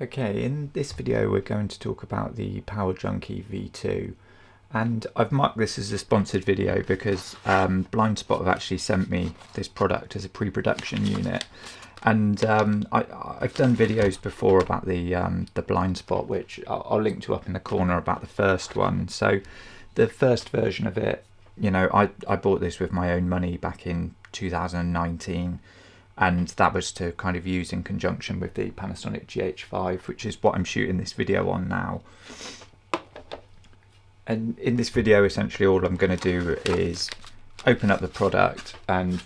Okay, in this video we're going to talk about the Power Junkie V2, and I've marked this as a sponsored video because Blindspot have actually sent me this product as a pre-production unit, and I've done videos before about the Blindspot, which I'll link to up in the corner, about the first one. So the first version of it, you know, I bought this with my own money back in 2019. And that was to kind of use in conjunction with the Panasonic GH5, which is what I'm shooting this video on now. And in this video, essentially all I'm going to do is open up the product and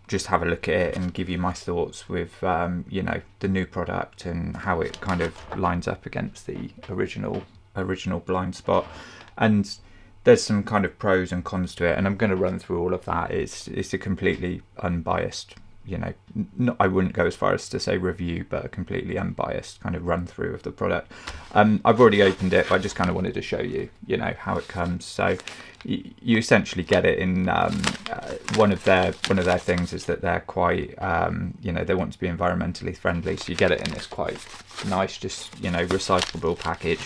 just have a look at it and give you my thoughts with, you know, the new product and how it kind of lines up against the original Blindspot. And there's some kind of pros and cons to it, and I'm going to run through all of that. It's a completely unbiased, you know, I wouldn't go as far as to say review, but a completely unbiased kind of run through of the product. I've already opened it, but I just kind of wanted to show you, you know, how it comes. So you essentially get it in one of their things is that they're quite, you know, they want to be environmentally friendly. So you get it in this quite nice, just, you know, recyclable package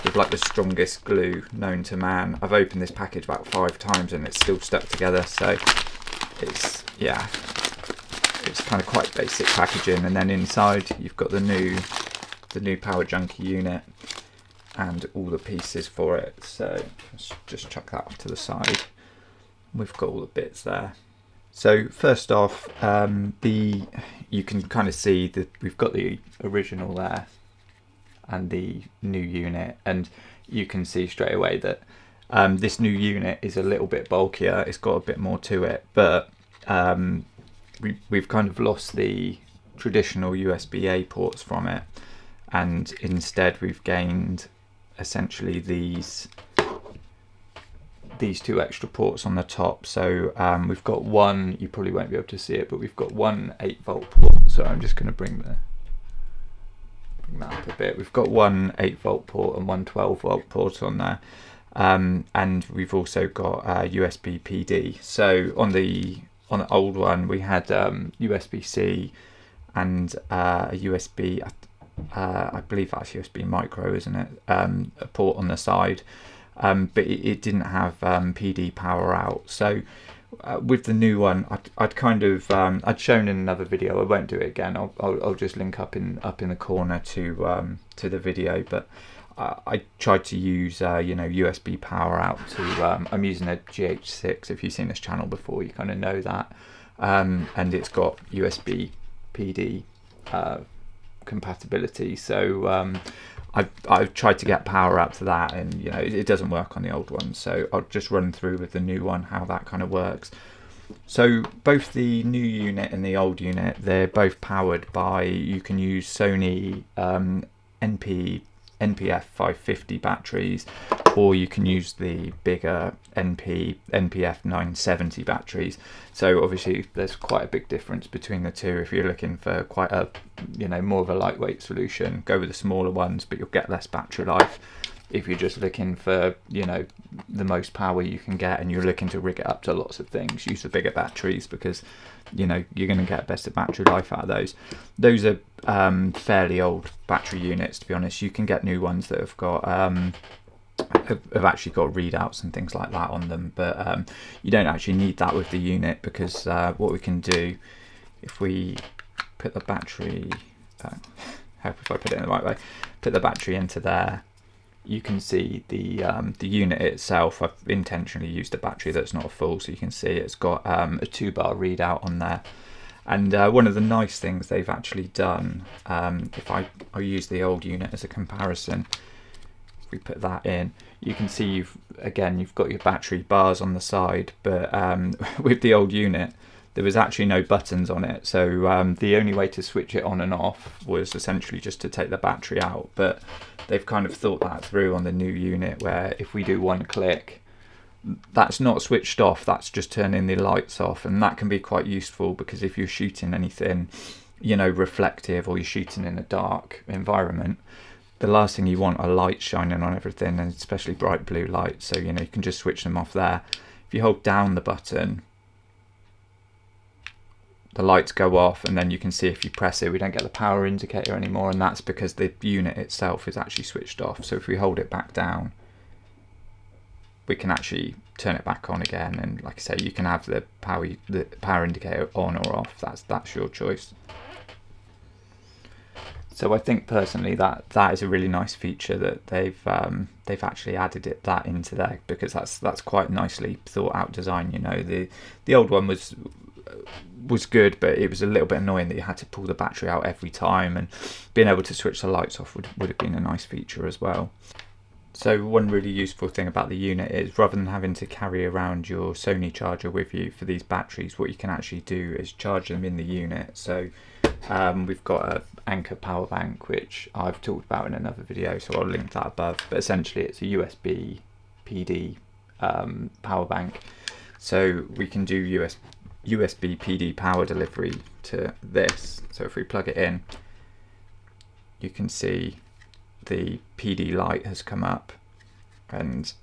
with like the strongest glue known to man. I've opened this package about 5 times and it's still stuck together. So it's, yeah. It's kind of quite basic packaging, and then inside you've got the new Power Junkie unit and all the pieces for it. So let's just chuck that off to the side. We've got all the bits there. So first off, you can kind of see that we've got the original there and the new unit, and you can see straight away that this new unit is a little bit bulkier. It's got a bit more to it, but we've kind of lost the traditional USB-A ports from it, and instead we've gained essentially these 2 extra ports on the top. So we've got one, you probably won't be able to see it, but we've got one 8-volt port. So I'm just going to bring that up a bit. We've got one 8-volt port and one 12-volt port on there, and we've also got USB PD. So on the old one we had USB-C and a USB, I believe that's USB micro, isn't it, a port on the side, but it didn't have PD power out. So with the new one, I'd kind of I'd shown in another video. I won't do it again. I'll just link up in the corner to the video, but I tried to use you know, USB power out to I'm using a GH6. If you've seen this channel before, you kind of know that, and it's got USB PD compatibility. So I've tried to get power out to that, and you know, it doesn't work on the old one. So I'll just run through with the new one how that kind of works. So both the new unit and the old unit, they're both powered by, you can use Sony NPF 550 batteries, or you can use the bigger NPF 970 batteries. So obviously there's quite a big difference between the two. If you're looking for quite a, you know, more of a lightweight solution, go with the smaller ones, but you'll get less battery life. If you're just looking for, you know, the most power you can get and you're looking to rig it up to lots of things, use the bigger batteries, because, you know, you're going to get better battery life out of those. Those are fairly old battery units, to be honest. You can get new ones that have got have actually got readouts and things like that on them, but you don't actually need that with the unit, because what we can do, if we put the battery, help if I put it in the right way, put the battery into there, you can see the unit itself. I've intentionally used a battery that's not full, so you can see it's got a 2-bar readout on there. And one of the nice things they've actually done, if I use the old unit as a comparison, if we put that in, you can see you've got your battery bars on the side, but with the old unit there was actually no buttons on it. So the only way to switch it on and off was essentially just to take the battery out. But they've kind of thought that through on the new unit, where if we do one click, that's not switched off, that's just turning the lights off. And that can be quite useful, because if you're shooting anything, you know, reflective, or you're shooting in a dark environment, the last thing you want are lights shining on everything, and especially bright blue lights. So, you know, you can just switch them off there. If you hold down the button, the lights go off, and then you can see if you press it, we don't get the power indicator anymore, and that's because the unit itself is actually switched off. So if we hold it back down, we can actually turn it back on again, and like I say, you can have the power indicator on or off. That's your choice. So I think personally that is a really nice feature that they've actually added that into there, because that's quite nicely thought out design. You know, the old one was good, but it was a little bit annoying that you had to pull the battery out every time, and being able to switch the lights off would have been a nice feature as well. So one really useful thing about the unit is, rather than having to carry around your Sony charger with you for these batteries, what you can actually do is charge them in the unit. So we've got an Anker power bank, which I've talked about in another video, so I'll link that above. But essentially it's a USB PD power bank. So we can do USB PD power delivery to this. So if we plug it in, you can see the PD light has come up, and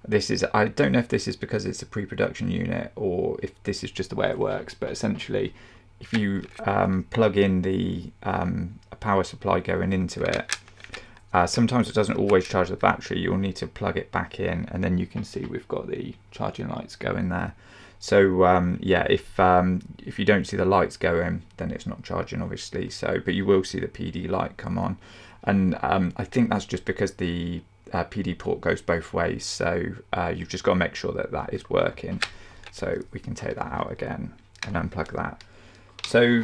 this is, I don't know if this is because it's a pre-production unit or if this is just the way it works, but essentially if you plug in the a power supply going into it, sometimes it doesn't always charge the battery. You'll need to plug it back in, and then you can see we've got the charging lights going there. So yeah, if you don't see the lights going, then it's not charging, obviously. So, but you will see the PD light come on, and I think that's just because the PD port goes both ways. So you've just got to make sure that that is working. So we can take that out again and unplug that. So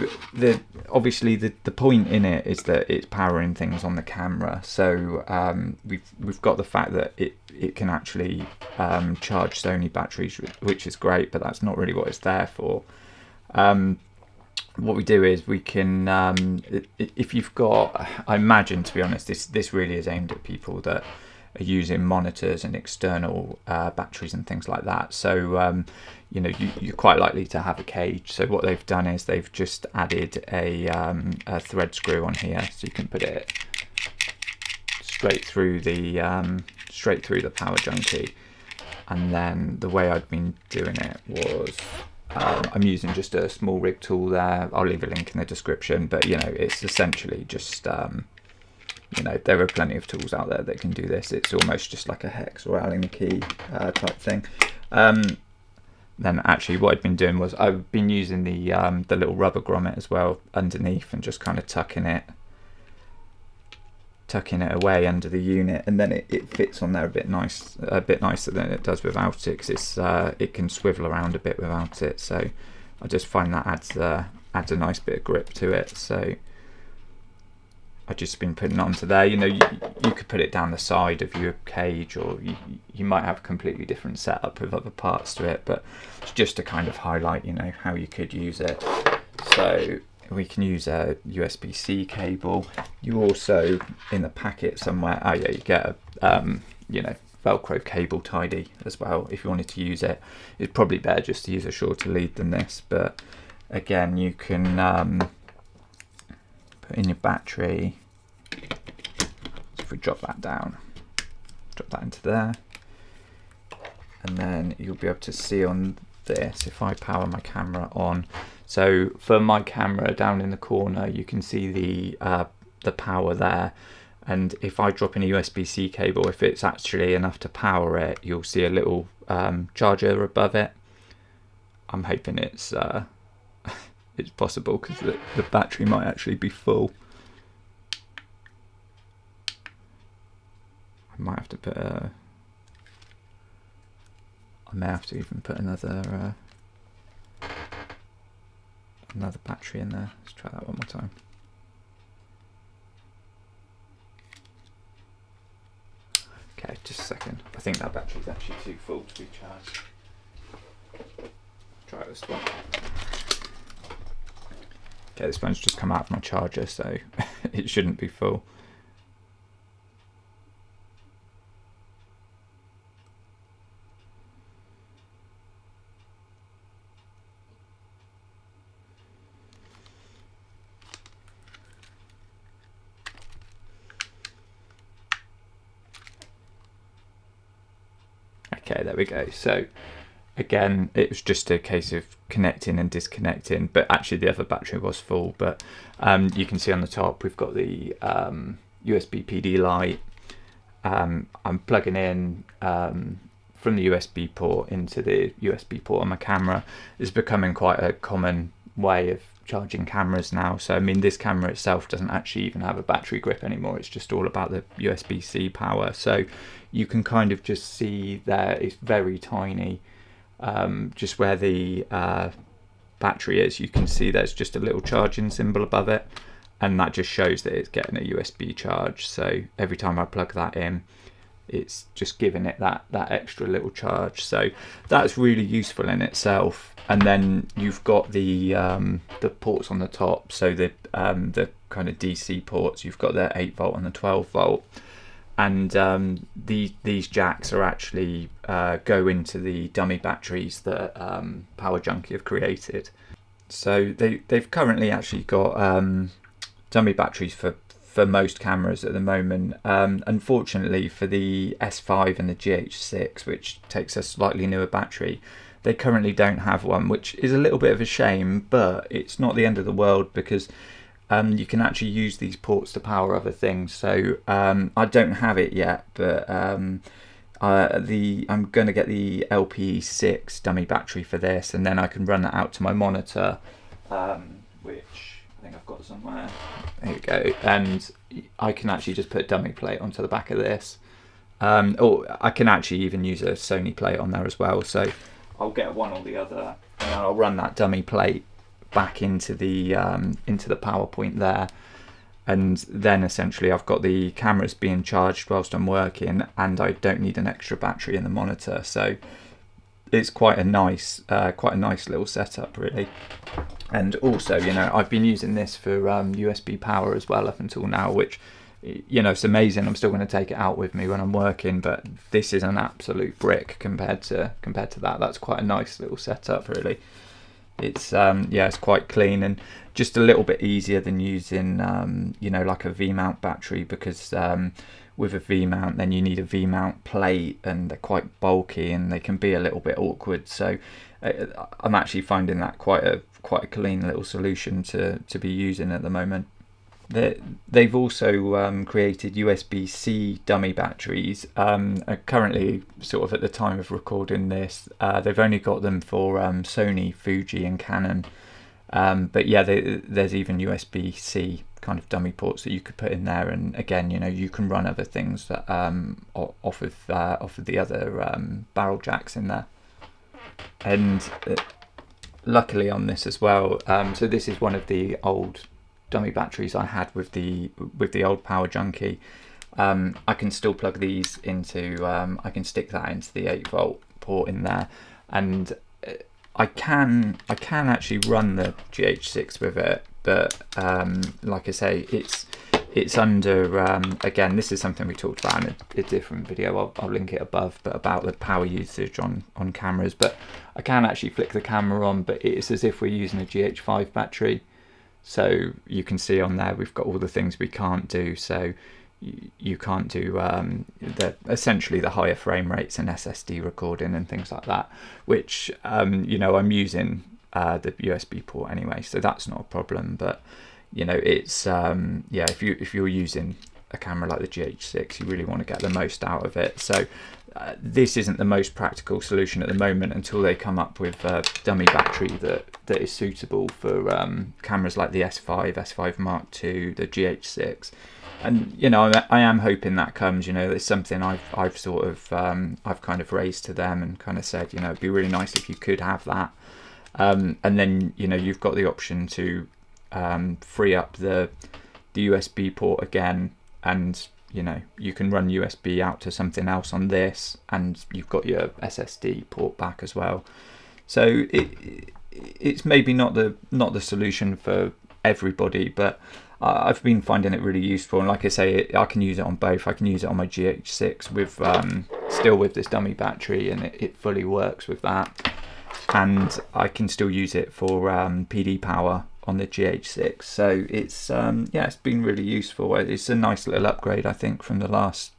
obviously the point in it is that it's powering things on the camera. So we've got the fact that it can actually charge Sony batteries, which is great, but that's not really what it's there for. What we do is we can, if you've got, I imagine, to be honest, this really is aimed at people that are using monitors and external batteries and things like that. So you know, you're quite likely to have a cage. So what they've done is they've just added a thread screw on here, so you can put it straight through the power junkie. And then the way I'd been doing it was, I'm using just a small rig tool there. I'll leave a link in the description, but you know, it's essentially just you know, there are plenty of tools out there that can do this. It's almost just like a hex or Allen key type thing. Then actually what I'd been doing was I've been using the little rubber grommet as well underneath, and just kind of tucking it away under the unit, and then it fits on there a bit nicer than it does without it, because it can swivel around a bit without it. So I just find that adds a nice bit of grip to it. So I've just been putting it onto there. You know, you could put it down the side of your cage, or you might have a completely different setup with other parts to it, but it's just to kind of highlight, you know, how you could use it. So we can use a USB-C cable. You also, in the packet somewhere, oh yeah, you get a you know, Velcro cable tidy as well if you wanted to use it. It's probably better just to use a shorter lead than this, but again, you can put in your battery. So if we drop that down, drop that into there, and then you'll be able to see on this, if I power my camera on. So for my camera down in the corner, you can see the power there, and if I drop in a USB-C cable, if it's actually enough to power it, you'll see a little charger above it. I'm hoping it's it's possible, because the battery might actually be full. I might have to put I may have to even put another battery in there. Let's try that one more time. Okay, just a second. I think that battery's actually too full to be charged. Try this one. Okay, this one's just come out of my charger, so it shouldn't be full. Okay, there we go. So again, it was just a case of connecting and disconnecting, but actually the other battery was full. But you can see on the top we've got the USB PD light. I'm plugging in from the USB port into the USB port on my camera. It's becoming quite a common way of charging cameras now. So I mean, this camera itself doesn't actually even have a battery grip anymore. It's just all about the USB-C power. So you can kind of just see there, it's very tiny. Just where the battery is, you can see there's just a little charging symbol above it, and that just shows that it's getting a USB charge. So every time I plug that in, it's just giving it that extra little charge. So that's really useful in itself. And then you've got the ports on the top, so the kind of DC ports. You've got the 8V and the 12V, and these jacks are actually go into the dummy batteries that Power Junkie have created. So they've currently actually got dummy batteries for most cameras at the moment. Unfortunately for the S5 and the GH6, which takes a slightly newer battery, they currently don't have one, which is a little bit of a shame, but it's not the end of the world, because you can actually use these ports to power other things. So I don't have it yet, but I'm going to get the LP6 dummy battery for this, and then I can run that out to my monitor, which I think I've got somewhere. There you go. And I can actually just put a dummy plate onto the back of this. Or I can actually even use a Sony plate on there as well. So I'll get one or the other, and then I'll run that dummy plate back into the PowerPoint there, and then essentially I've got the cameras being charged whilst I'm working, and I don't need an extra battery in the monitor. So it's quite a nice little setup, really. And also, you know, I've been using this for USB power as well up until now, which, you know, it's amazing. I'm still going to take it out with me when I'm working, but this is an absolute brick compared to that. That's quite a nice little setup, really. It's yeah, it's quite clean and just a little bit easier than using you know, like a V-mount battery, because with a V-mount then you need a V-mount plate, and they're quite bulky and they can be a little bit awkward. So I'm actually finding that quite a clean little solution to be using at the moment. They've also created USB-C dummy batteries. Currently, sort of at the time of recording this, they've only got them for Sony, Fuji and Canon. But yeah, there's even USB-C kind of dummy ports that you could put in there, and again, you know, you can run other things that, off of the other barrel jacks in there. And luckily on this as well, so this is one of the old dummy batteries I had with the old Power Junkie. I can still plug these into, I can stick that into the 8V port in there, and I can actually run the GH6 with it, but like I say, it's under, again, this is something we talked about in a different video, I'll link it above, but about the power usage on cameras. But I can actually flick the camera on, but it's as if we're using a GH5 battery. So you can see on there we've got all the things we can't do. So you can't do essentially the higher frame rates and SSD recording and things like that, which you know, I'm using the USB port anyway, so that's not a problem. But you know, it's yeah, if you're using a camera like the GH6, you really want to get the most out of it. So this isn't the most practical solution at the moment until they come up with a dummy battery that is suitable for cameras like the S5, S5 Mark II, the GH6. And you know, I am hoping that comes. You know, it's something I've sort of I've kind of raised to them and kind of said, you know, it'd be really nice if you could have that. And then, you know, you've got the option to free up the USB port again, and you know, you can run USB out to something else on this, and you've got your SSD port back as well. So it's maybe not the solution for everybody, but I've been finding it really useful. And like I say, I can use it on both. I can use it on my GH6 with still with this dummy battery, and it fully works with that. And I can still use it for PD power on the GH6. So it's yeah, it's been really useful. It's a nice little upgrade, I think, from the last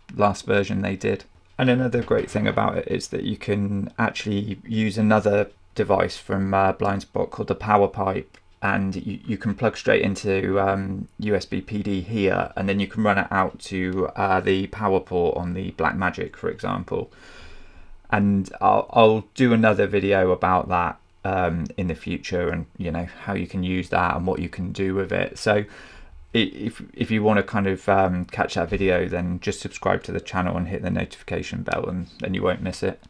version they did. And another great thing about it is that you can actually use another device from Blindspot called the power pipe, and you can plug straight into USB PD here, and then you can run it out to the power port on the Blackmagic, for example. And I'll do another video about that in the future, and you know how you can use that and what you can do with it. So if you want to kind of catch that video, then just subscribe to the channel and hit the notification bell, and then you won't miss it.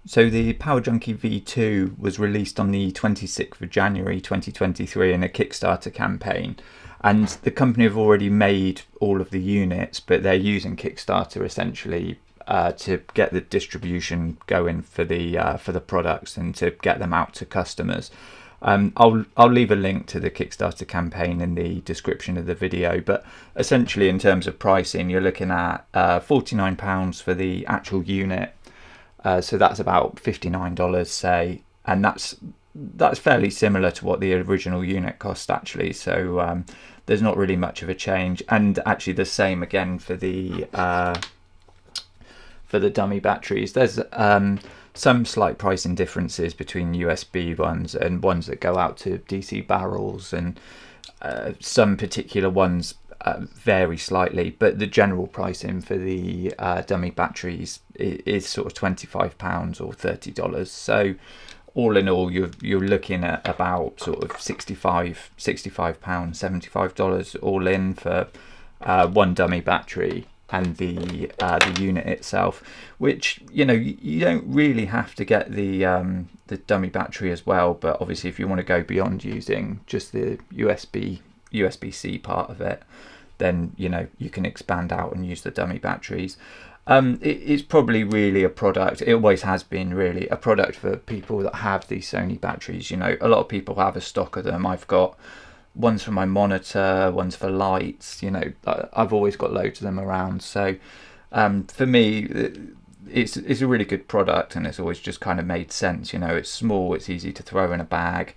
So the Power Junkie V2 was released on the 26th of January 2023 in a Kickstarter campaign, and the company have already made all of the units, but they're using Kickstarter essentially to get the distribution going for the products and to get them out to customers. I'll leave a link to the Kickstarter campaign in the description of the video, but essentially in terms of pricing, you're looking at £49 for the actual unit. So that's about $59, say, and that's fairly similar to what the original unit cost actually. So there's not really much of a change, and actually the same again for the dummy batteries. There's some slight pricing differences between USB ones and ones that go out to DC barrels, and some particular ones vary slightly, but the general pricing for the dummy batteries is sort of £25 or $30. So all in all, you're looking at about sort of £65, $75, $75 all in for one dummy battery and the unit itself, which, you know, you don't really have to get the dummy battery as well, but obviously if you want to go beyond using just the USB-C part of it, then you know you can expand out and use the dummy batteries. It's probably really a product, it always has been really a product for people that have these Sony batteries. You know, a lot of people have a stock of them. I've got ones for my monitor, ones for lights, you know, I've always got loads of them around. So for me, it's a really good product, and it's always just kind of made sense. You know, it's small, it's easy to throw in a bag,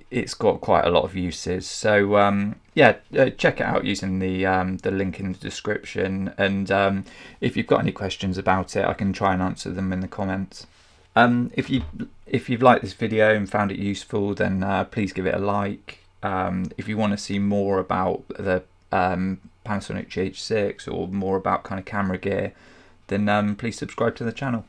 it's got quite a lot of uses. So yeah, check it out using the link in the description, and if you've got any questions about it, I can try and answer them in the comments. If you've liked this video and found it useful, then please give it a like. If you want to see more about the Panasonic GH6 or more about kind of camera gear, then please subscribe to the channel.